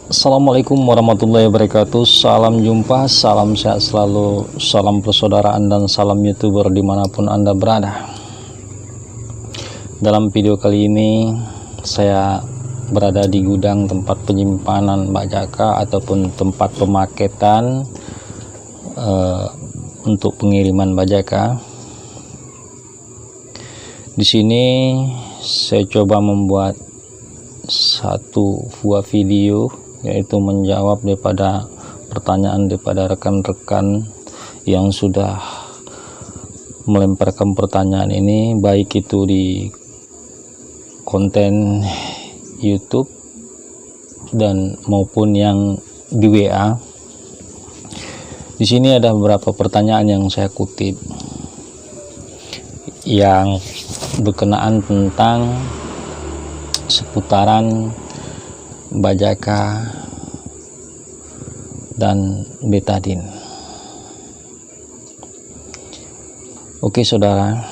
Assalamualaikum warahmatullahi wabarakatuh. Salam jumpa, salam sehat selalu, salam persaudaraan dan salam YouTuber dimanapun Anda berada. Dalam video kali ini saya berada di gudang tempat penyimpanan bajaka ataupun tempat pemaketan untuk pengiriman bajaka. Di sini saya coba membuat satu buah video, yaitu menjawab daripada pertanyaan daripada rekan-rekan yang sudah melemparkan pertanyaan ini, baik itu di konten YouTube dan maupun yang di WA. Di sini ada beberapa pertanyaan yang saya kutip yang berkenaan tentang seputaran bajaka dan betadin. Oke saudara,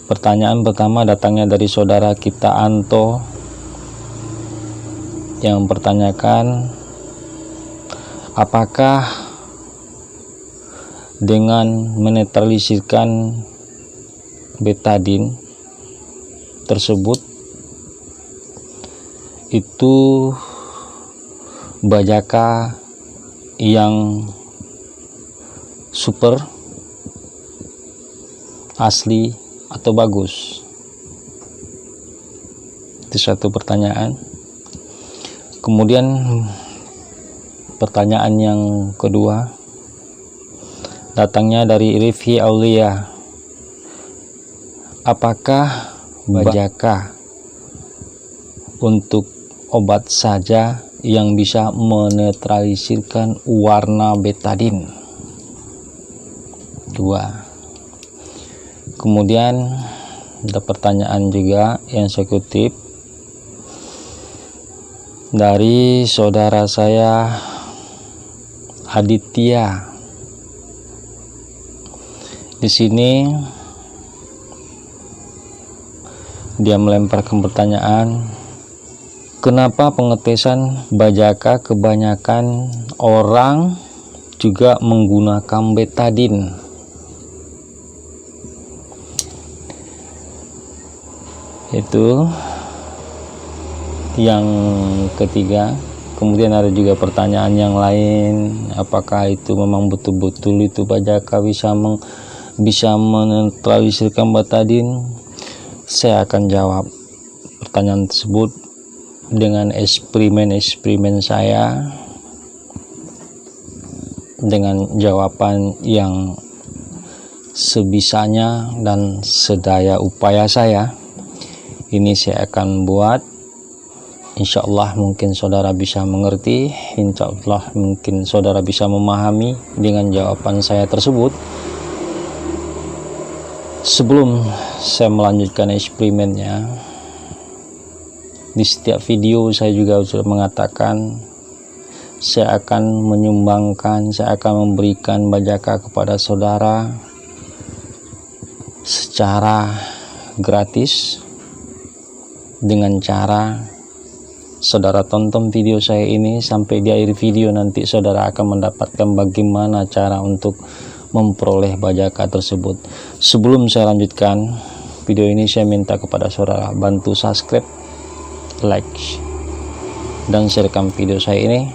pertanyaan pertama datangnya dari saudara kita Anto yang mempertanyakan, apakah dengan menetralisirkan betadin tersebut itu bajaka yang super asli atau bagus? Itu satu pertanyaan. Kemudian pertanyaan yang kedua datangnya dari Rifki Aulia, apakah bajaka untuk obat saja yang bisa menetralisirkan warna betadin? Dua. Kemudian ada pertanyaan juga yang saya kutip dari saudara saya Aditya. Di sini dia melemparkan pertanyaan, kenapa pengetesan bajaka kebanyakan orang juga menggunakan betadin? Itu yang ketiga. Kemudian ada juga pertanyaan yang lain, apakah itu memang betul-betul itu bajaka bisa menetralisirkan betadin? Saya akan jawab pertanyaan tersebut dengan eksperimen saya, dengan jawaban yang sebisanya dan sedaya upaya saya. Ini saya akan buat, insya Allah mungkin saudara bisa mengerti, insya Allah mungkin saudara bisa memahami dengan jawaban saya tersebut. Sebelum saya melanjutkan eksperimennya, di setiap video saya juga sudah mengatakan saya akan menyumbangkan, saya akan memberikan bajaka kepada saudara secara gratis dengan cara saudara tonton video saya ini sampai di akhir video. Nanti saudara akan mendapatkan bagaimana cara untuk memperoleh bajaka tersebut. Sebelum saya lanjutkan video ini, saya minta kepada saudara bantu subscribe, like, dan sharekan video saya ini.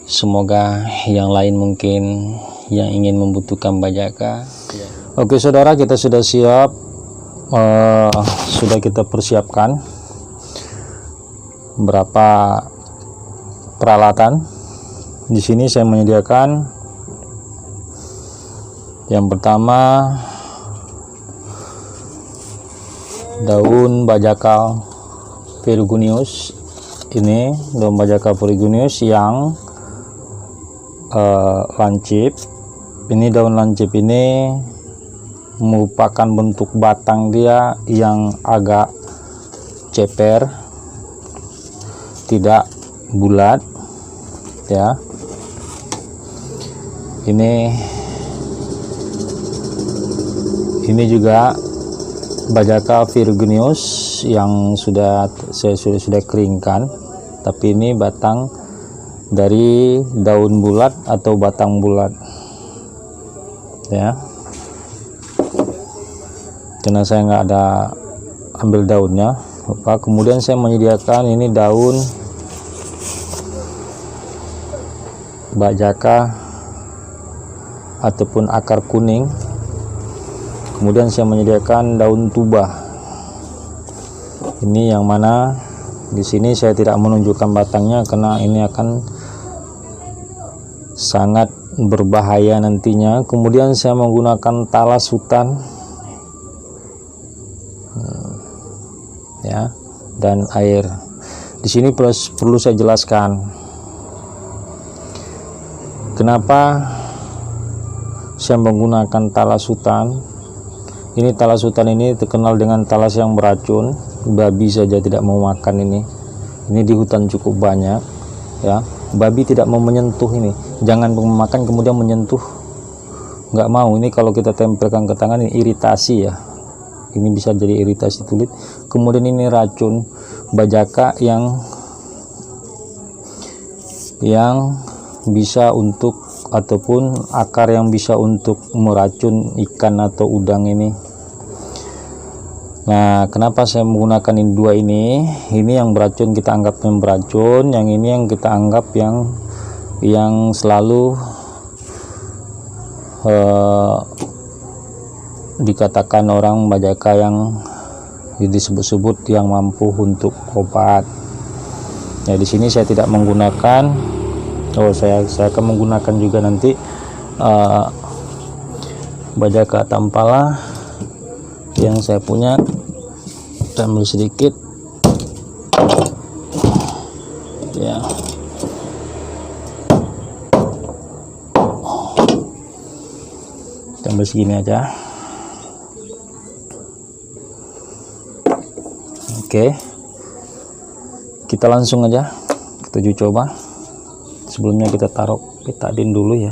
Semoga yang lain mungkin yang ingin membutuhkan bajaka. Oke saudara, kita sudah siap, sudah kita persiapkan berapa peralatan. Di sini saya menyediakan yang pertama daun bajaka Pelargonius. Ini daun bajaka Pelargonius yang lancip. Ini daun lancip ini merupakan bentuk batang dia yang agak ceper, tidak bulat ya. Ini juga Bajaka virginius yang sudah keringkan, tapi ini batang dari daun bulat atau batang bulat ya, karena saya nggak ada ambil daunnya. Kemudian saya menyediakan ini daun bajaka ataupun akar kuning. Kemudian saya menyediakan daun tuba. Ini yang mana di sini saya tidak menunjukkan batangnya karena ini akan sangat berbahaya nantinya. Kemudian saya menggunakan talas hutan ya, dan air. Di sini perlu saya jelaskan kenapa saya menggunakan talas hutan. Ini talas hutan ini terkenal dengan talas yang beracun, babi saja tidak mau makan ini. Ini di hutan cukup banyak ya, babi tidak mau menyentuh ini. Jangan memakan kemudian menyentuh, nggak mau. Ini kalau kita tempelkan ke tangan ini iritasi ya, ini bisa jadi iritasi kulit. Kemudian ini racun bajaka yang bisa untuk, ataupun akar yang bisa untuk meracun ikan atau udang ini. Nah, kenapa saya menggunakan ini dua ini? Ini yang beracun kita anggap yang beracun, yang ini yang kita anggap yang selalu dikatakan orang bajaka yang disebut-sebut yang mampu untuk obat. Ya, di sini saya tidak menggunakan. Saya akan menggunakan juga nanti bajaka tampala yang saya punya. Kita ambil sedikit ya, kita ambil segini aja. Oke, kita langsung aja kita uji coba. Sebelumnya kita taruh betadin dulu ya.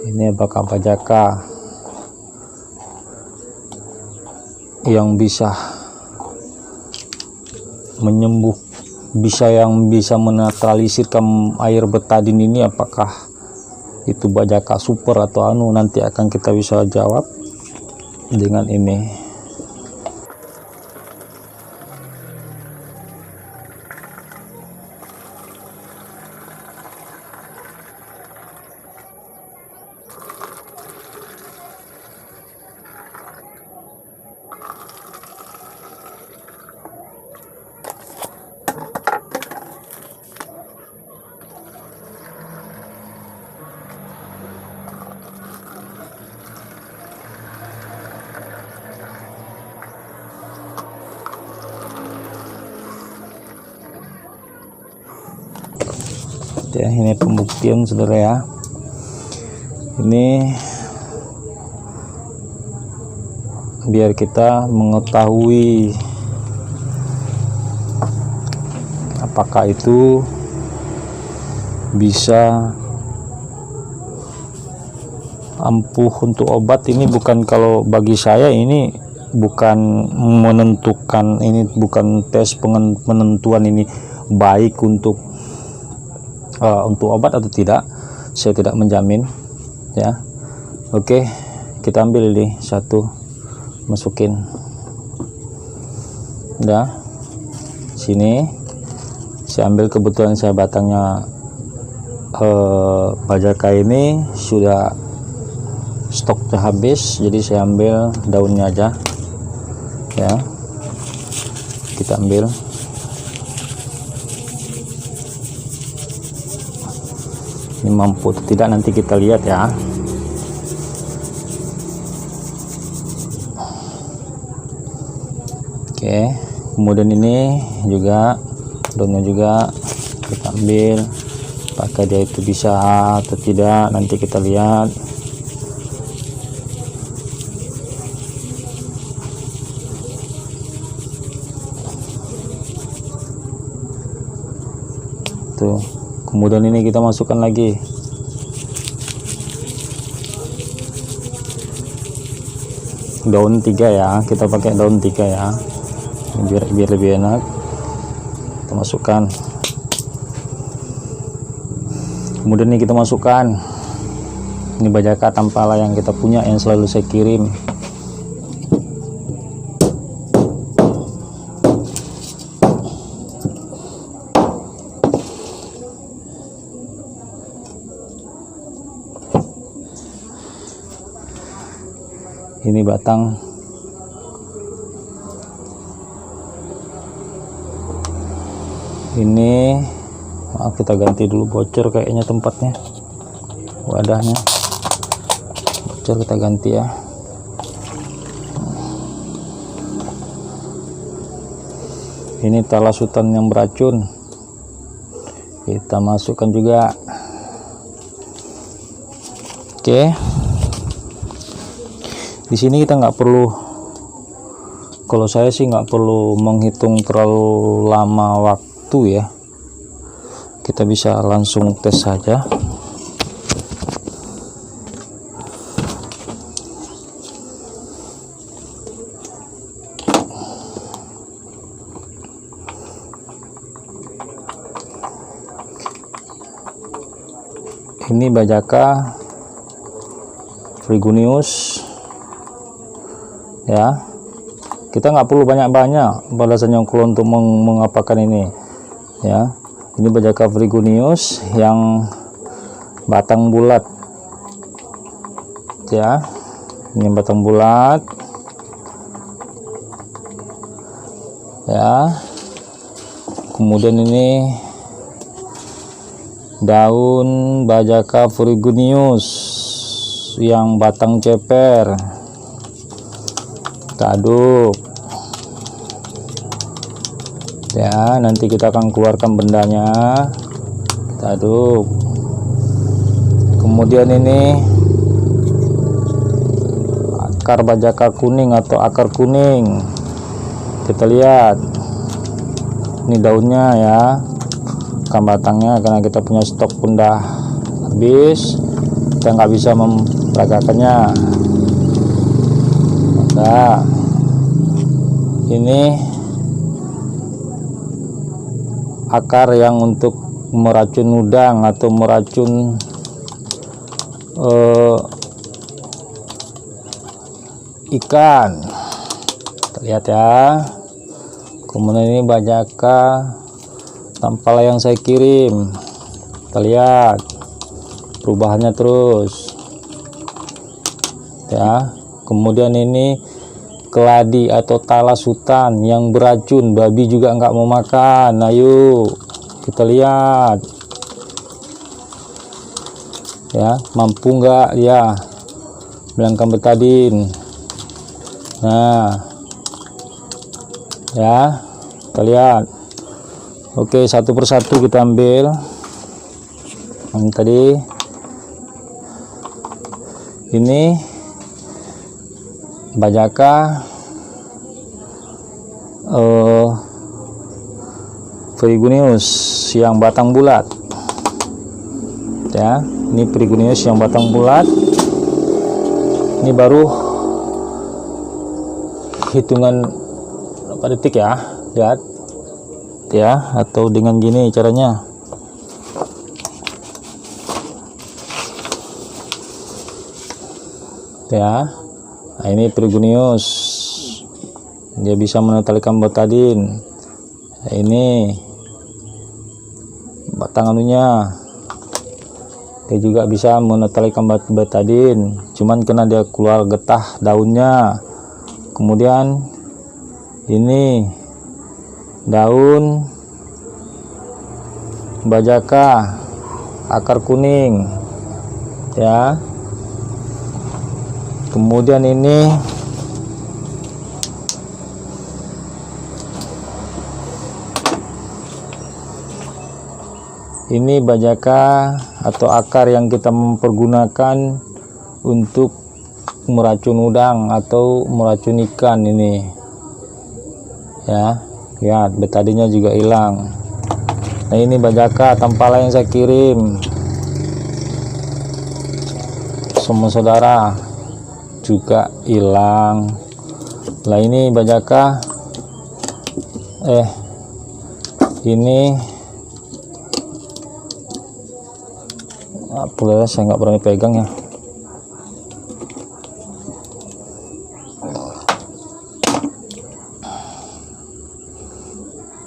Ini apakah bajaka yang bisa menyembuh, yang bisa menetralisirkan air betadin ini? Apakah itu bajaka super atau nanti akan kita bisa jawab dengan ini. Ya, ini pembuktian saudara ya. Ini biar kita mengetahui apakah itu bisa ampuh untuk obat. Ini bukan, kalau bagi saya ini bukan menentukan, ini bukan tes penentuan ini baik untuk obat atau tidak. Saya tidak menjamin ya. Oke, kita ambil ini satu, masukin udah sini. Saya ambil, kebetulan saya batangnya bajaka ini sudah stoknya habis, jadi saya ambil daunnya aja ya. Kita ambil. Ini mampu atau tidak nanti kita lihat ya. Oke, kemudian ini juga daunnya juga kita ambil. Apakah dia itu bisa atau tidak, nanti kita lihat. tuh. Kemudian ini kita masukkan lagi. Daun 3 ya, kita pakai daun 3 ya, biar lebih enak. Kita masukkan. Kemudian ini kita masukkan, ini bajaka tampala yang kita punya, yang selalu saya kirim. Ini batang. Ini maaf, kita ganti dulu, bocor kayaknya tempatnya, wadahnya bocor, kita ganti ya. Ini talas hutan yang beracun, kita masukkan juga. Oke, di sini kita nggak perlu, kalau saya sih nggak perlu menghitung terlalu lama waktu ya, kita bisa langsung tes saja. Ini bajaka Frigonius ya, kita nggak perlu banyak-banyak balasannya kalau untuk mengapakan ini ya. Ini bajaka Frigonius yang batang bulat ya, ini batang bulat ya. Kemudian ini daun bajaka Frigonius yang batang ceper, kita aduk ya. Nanti kita akan keluarkan bendanya, kita aduk. Kemudian ini akar bajaka kuning atau akar kuning, kita lihat ini daunnya ya, bukan batangnya, karena kita punya stok pun dah habis, kita nggak bisa memperagakannya. Maka ini akar yang untuk meracun udang atau meracun ikan, kita lihat ya. Kemudian ini bajaka tampala yang saya kirim, kita lihat perubahannya terus ya. Kemudian ini keladi atau talas hutan yang beracun, babi juga nggak mau makan. Ayo kita lihat ya, mampu nggak ya bilangkan betadin. Nah ya, kita lihat. Oke, satu persatu kita ambil. Yang tadi ini bajaka Frigonius yang batang bulat ya. Ini Frigonius yang batang bulat, ini baru hitungan berapa detik ya, lihat ya, atau dengan gini caranya ya. Nah, ini Frigonius, dia bisa menetralkan betadin. Nah, ini batang anunya, dia juga bisa menetralkan betadin, cuman kena dia keluar getah daunnya. Kemudian ini daun bajaka akar kuning ya. Kemudian ini bajaka atau akar yang kita mempergunakan untuk meracun udang atau meracun ikan ini ya. Lihat betadinnya juga hilang Nah, ini bajaka tampala yang saya kirim semua saudara juga hilang. Lah ini bajaka ini apa, saya nggak berani pegang ya.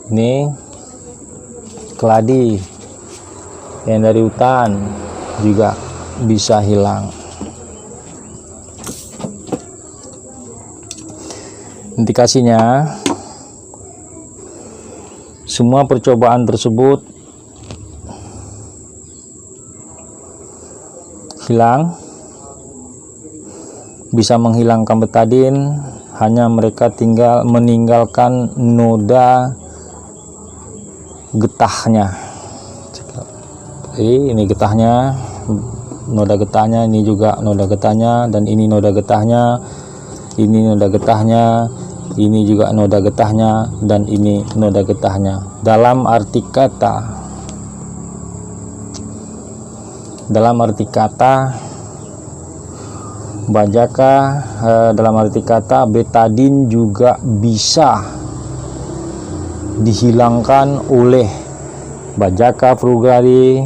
Ini keladi yang dari hutan juga bisa hilang. Indikasinya semua percobaan tersebut hilang, bisa menghilangkan betadin, hanya mereka tinggal meninggalkan noda getahnya. Ini getahnya, noda getahnya, ini juga noda getahnya, dan ini noda getahnya, ini noda getahnya, ini juga noda getahnya, dan ini noda getahnya. Dalam arti kata bajaka, dalam arti kata betadin juga bisa dihilangkan oleh bajaka frugari,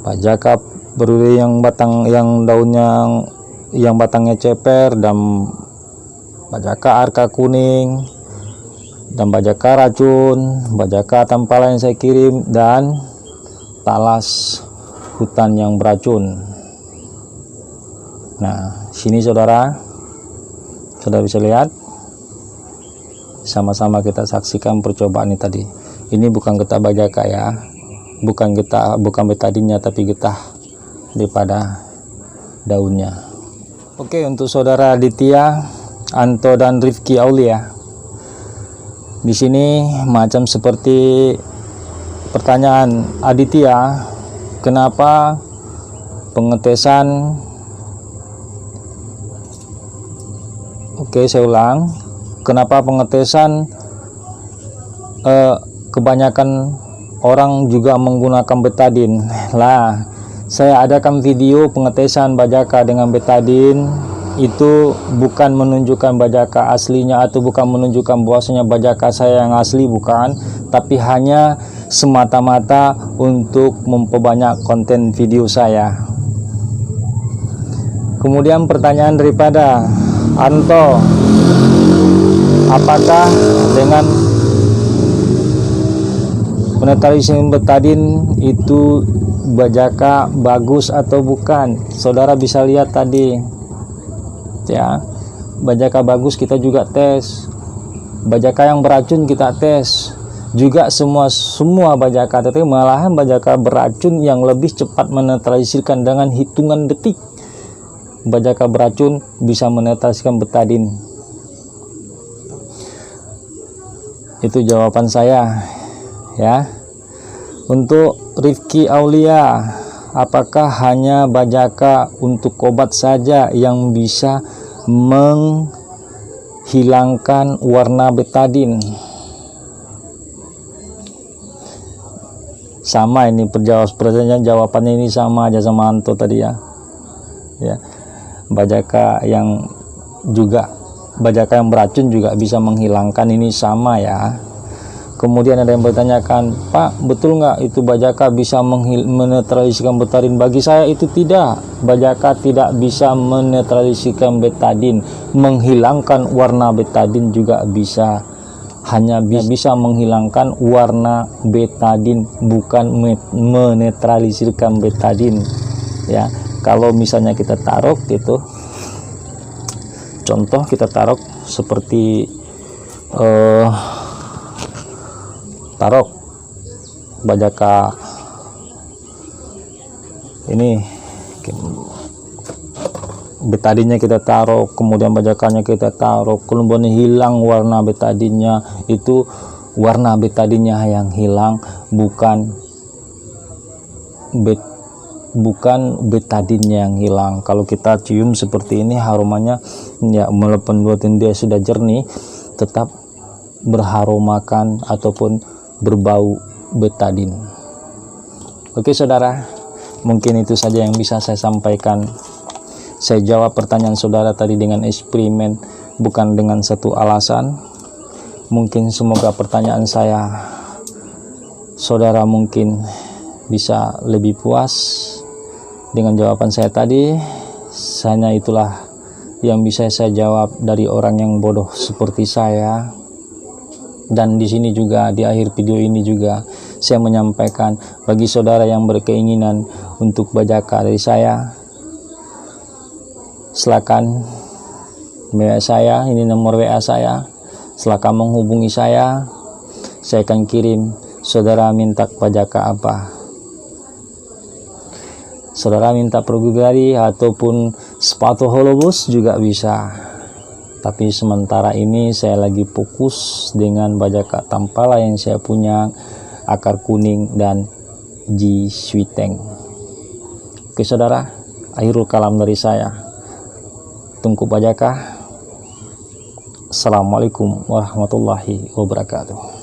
bajaka frugari yang daunnya yang batangnya ceper, dan bajaka arka kuning, dan bajaka racun, bajaka tampala yang saya kirim, dan talas hutan yang beracun. Nah, sini saudara bisa lihat, sama-sama kita saksikan percobaan ini tadi. Ini bukan getah bajaka ya, bukan betadinnya, tapi getah daripada daunnya. Oke, untuk saudara Aditya, Anto, dan Rifki Aulia, di sini macam seperti pertanyaan Aditya, kenapa pengetesan? Oke, saya ulang. Kenapa pengetesan kebanyakan orang juga menggunakan betadin? Lah, saya adakan video pengetesan bajaka dengan betadin. Itu bukan menunjukkan bajaka aslinya, atau bukan menunjukkan bahwasanya bajaka saya yang asli, bukan, tapi hanya semata-mata untuk memperbanyak konten video saya. Kemudian pertanyaan daripada Anto, apakah dengan penetralisasi betadin itu bajaka bagus atau bukan? Saudara bisa lihat tadi ya, bajaka bagus kita juga tes, bajaka yang beracun kita tes juga, semua bajaka, tapi malahan bajaka beracun yang lebih cepat menetralisirkan dengan hitungan detik. Bajaka beracun bisa menetralisirkan betadin. Itu jawaban saya ya. Untuk Rifki Aulia, apakah hanya bajaka untuk obat saja yang bisa menghilangkan warna betadin? Sama ini pertanyaannya, jawabannya ini sama aja sama Anto tadi ya. Bajaka yang beracun juga bisa menghilangkan, ini sama ya. Kemudian ada yang bertanyakan, Pak, betul nggak itu bajaka bisa menetralisirkan betadin? Bagi saya itu tidak. Bajaka tidak bisa menetralisirkan betadin. Menghilangkan warna betadin juga bisa. Hanya bisa menghilangkan warna betadin, bukan menetralisirkan betadin. Ya, kalau misalnya kita taruh gitu, contoh kita taruh seperti taruh bajaka ini, betadinnya kita taruh, kemudian bajakanya kita taruh, kemudian hilang warna betadinnya. Itu warna betadinnya yang hilang, bukan betadinnya yang hilang. Kalau kita cium seperti ini, harumannya ya walaupun dia sudah jernih, tetap berharumakan ataupun berbau betadine. Oke saudara, mungkin itu saja yang bisa saya sampaikan. Saya jawab pertanyaan saudara tadi dengan eksperimen, bukan dengan satu alasan. Mungkin semoga pertanyaan saya saudara mungkin bisa lebih puas dengan jawaban saya tadi. Hanya itulah yang bisa saya jawab dari orang yang bodoh seperti saya. Dan di sini juga, di akhir video ini juga saya menyampaikan bagi saudara yang berkeinginan untuk bajaka dari saya, silakan WA saya, ini nomor WA saya. Silakan menghubungi saya akan kirim. Saudara minta bajaka apa? Saudara minta pramugari ataupun sepatu holobus juga bisa. Tapi sementara ini saya lagi fokus dengan bajaka tampala yang saya punya, akar kuning dan G Sweeteng. Oke saudara, akhirul kalam dari saya. Tungku bajaka. Assalamualaikum warahmatullahi wabarakatuh.